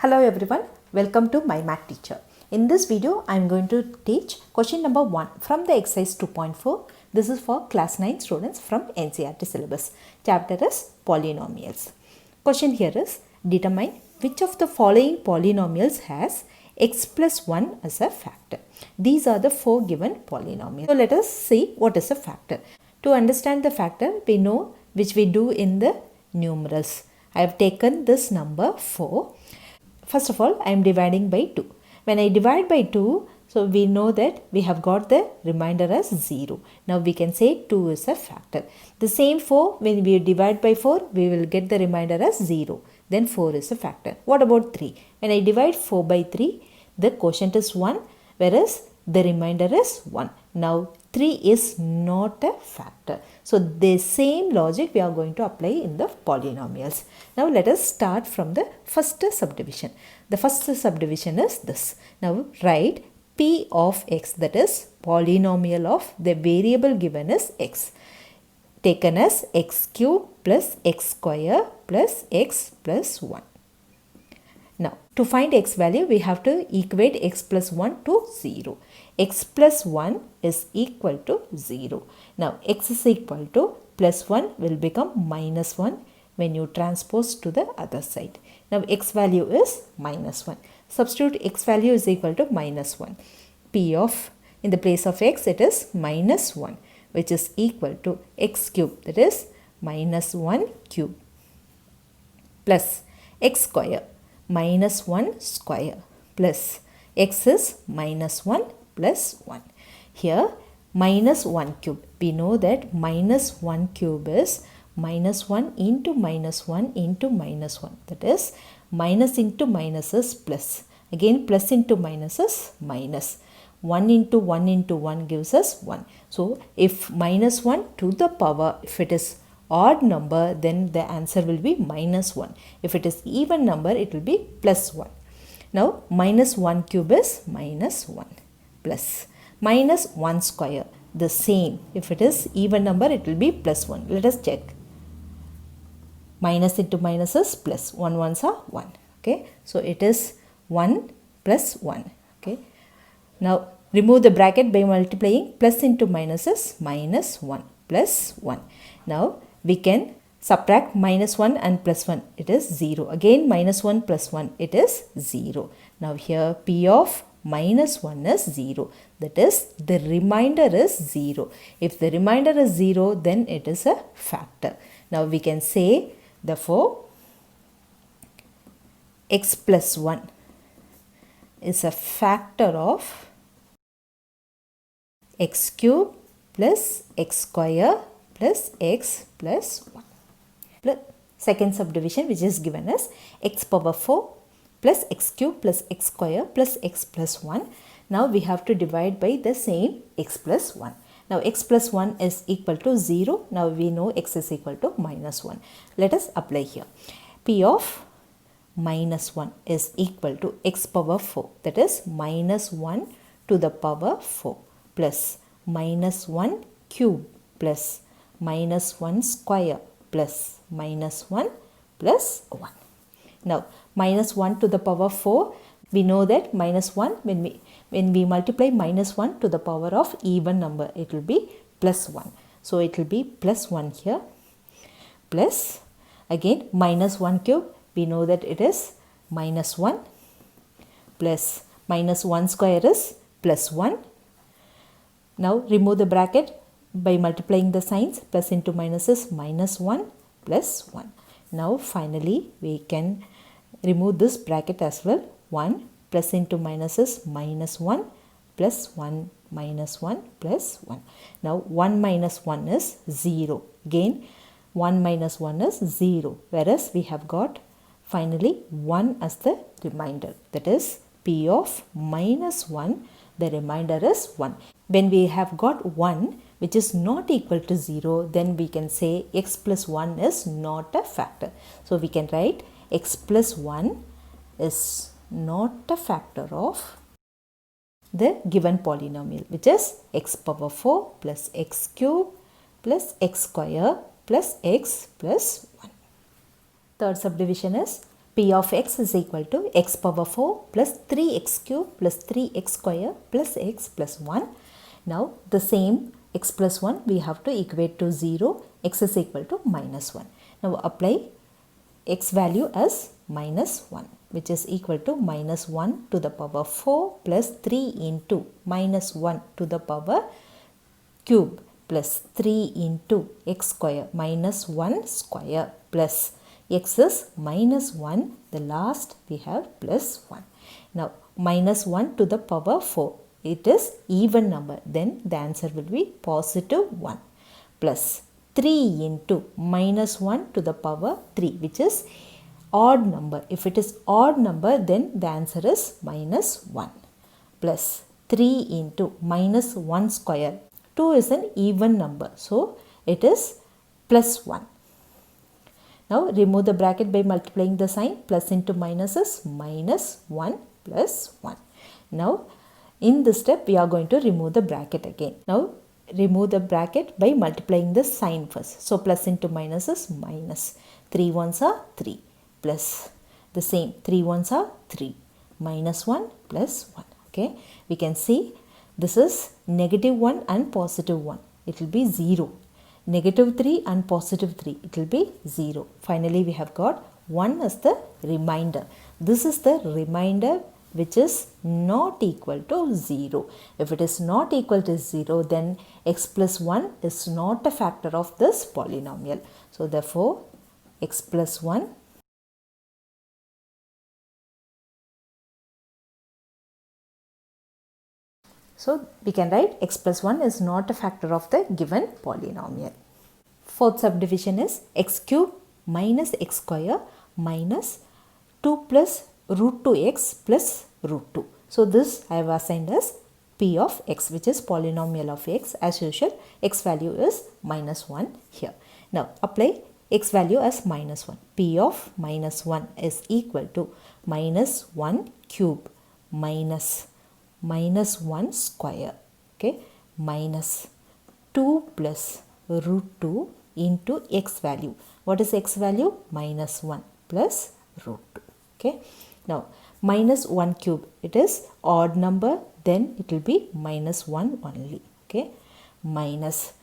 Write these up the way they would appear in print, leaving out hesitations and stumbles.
Hello everyone, welcome to My Math Teacher. In this video, I am going to teach question number 1 from the exercise 2.4. This is for class 9 students from NCERT syllabus. Chapter is polynomials. Question here is determine which of the following polynomials has x plus 1 as a factor. These are the 4 given polynomials. So let us see what is a factor. To understand the factor, we know which we do in the numerals. I have taken this number 4. First of all, I am dividing by 2. When I divide by 2, so we know that we have got the remainder as 0. Now we can say 2 is a factor. The same 4, when we divide by 4, we will get the remainder as 0. Then 4 is a factor. What about 3? When I divide 4 by 3, the quotient is 1, whereas the remainder is 1. Now 3 is not a factor. So the same logic we are going to apply in the polynomials. Now let us start from the first subdivision. The first subdivision is this. Now write P of x, that is polynomial of the variable given is x, taken as x cube plus x square plus x plus 1. Now, to find x value, we have to equate x plus 1 to 0. X plus 1 is equal to 0. Now, x is equal to plus 1 will become minus 1 when you transpose to the other side. Now, x value is minus 1. Substitute x value is equal to minus 1. P of, in the place of x, it is minus 1, which is equal to x cube, that is minus 1 cube, plus x square, minus 1 square, plus x is minus 1 plus 1. Here minus 1 cube. We know that minus 1 cube is minus 1 into minus 1 into minus 1. That is minus into minus is plus. Again plus into minus is minus. 1 into 1 gives us 1. So if minus 1 to the power, if it is odd number, then the answer will be minus 1. If it is even number, it will be plus 1. Now minus 1 cube is minus 1 plus minus 1 square, the same. If it is even number, it will be plus 1. Let us check. Minus into minus is plus. 1 ones are 1. Okay. So it is 1 plus 1. Okay. Now remove the bracket by multiplying. Plus into minus is minus 1 plus 1. Now we can subtract minus 1 and plus 1. It is 0. Again minus 1 plus 1. It is 0. Now here P of minus 1 is 0. That is the remainder is 0. If the remainder is 0, then it is a factor. Now we can say therefore x plus 1 is a factor of x cube plus x square plus x plus 1. Plus second subdivision, which is given as x power 4 plus x cube plus x square plus x plus 1. Now we have to divide by the same x plus 1. Now x plus 1 is equal to 0. Now we know x is equal to minus 1. Let us apply here. P of minus 1 is equal to x power 4. That is minus 1 to the power 4 plus minus 1 cube plus minus 1 square plus minus 1 plus 1. Now minus 1 to the power 4, we know that minus 1, when we multiply minus 1 to the power of even number, it will be plus 1. So it will be plus 1 here, plus again minus 1 cube, we know that it is minus 1 plus minus 1 square is plus 1. Now remove the bracket by multiplying the signs. Plus into minus is minus 1 plus 1. Now finally we can remove this bracket as well. 1 plus into minus is minus 1 plus 1 minus 1 plus 1. Now 1 minus 1 is 0. Again 1 minus 1 is 0, whereas we have got finally 1 as the remainder. That is P of minus 1, the remainder is 1. When we have got 1 which is not equal to 0, then we can say x plus 1 is not a factor. So we can write x plus 1 is not a factor of the given polynomial, which is x power 4 plus x cube plus x square plus x plus 1. Third subdivision is P of x is equal to x power 4 plus 3x cube plus 3x square plus x plus 1. Now the same x plus 1 we have to equate to 0, x is equal to minus 1. Now apply x value as minus 1, which is equal to minus 1 to the power 4 plus 3 into minus 1 to the power cube plus 3 into x square minus 1 square plus x is minus 1, the last we have plus 1. Now minus 1 to the power 4, it is even number, then the answer will be positive 1 plus 3 into minus 1 to the power 3, which is odd number. If it is odd number, then the answer is minus 1 plus 3 into minus 1 square. 2 is an even number, so it is plus 1. Now remove the bracket by multiplying the sign. Plus into minus is minus 1 plus 1. Now in this step we are going to remove the bracket again. Now remove the bracket by multiplying the sign first. So plus into minus is minus. 3 ones are 3 plus the same 3 ones are 3 minus 1 plus 1. Okay, we can see this is negative 1 and positive 1. It will be 0. Negative 3 and positive 3, it will be 0. Finally, we have got 1 as the remainder. This is the remainder which is not equal to 0. If it is not equal to 0, then x plus 1 is not a factor of this polynomial. So, therefore, x plus 1 So we can write x plus 1 is not a factor of the given polynomial. Fourth subdivision is x cube minus x square minus 2 plus root 2x plus root 2. So this I have assigned as p of x, which is polynomial of x. As usual, x value is minus 1 here. Now apply x value as minus 1. P of minus 1 is equal to minus 1 cube minus 1 square, okay, minus 2 plus root 2 into x value. What is x value? Minus 1 plus root 2. Okay. Now minus 1 cube, it is odd number, then it will be minus 1 only. Okay. Minus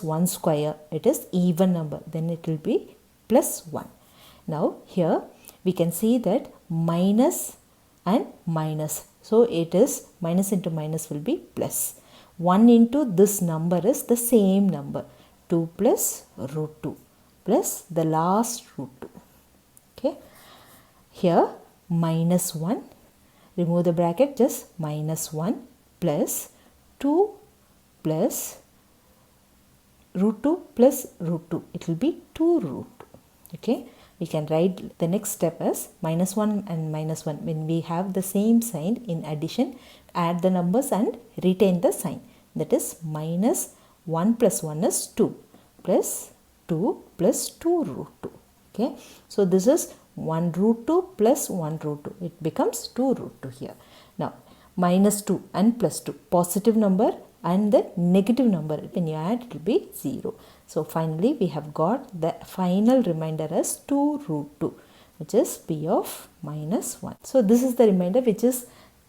1 square, it is even number, then it will be plus 1. Now here we can see that minus and minus. So it is minus into minus will be plus. 1 into this number is the same number. 2 plus root 2 plus the last root 2. Okay. Here minus 1. Remove the bracket, just minus 1 plus 2 plus root 2 plus root 2. It will be 2 root 2. Okay. We can write the next step as minus 1 and minus 1. When we have the same sign in addition, add the numbers and retain the sign. That is minus 1 plus 1 is 2 plus 2 plus 2 root 2. Okay. So this is 1 root 2 plus 1 root 2. It becomes 2 root 2 here. Now minus 2 and plus 2. Positive number and the negative number, when you add, it will be 0. So finally we have got the final remainder as 2 root 2, which is p of minus 1. So this is the remainder which is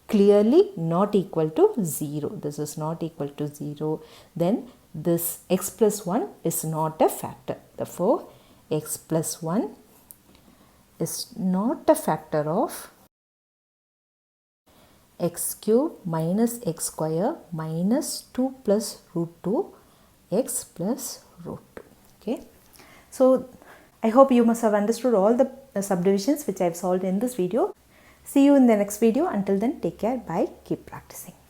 clearly not equal to 0. This is not equal to 0. Then this x plus 1 is not a factor. Therefore x plus 1 is not a factor of x cube minus x square minus 2 plus root 2 x plus root 2. Okay. So I hope you must have understood all the subdivisions which I have solved in this video. See you in the next video. Until then, take care. Bye. Keep practicing.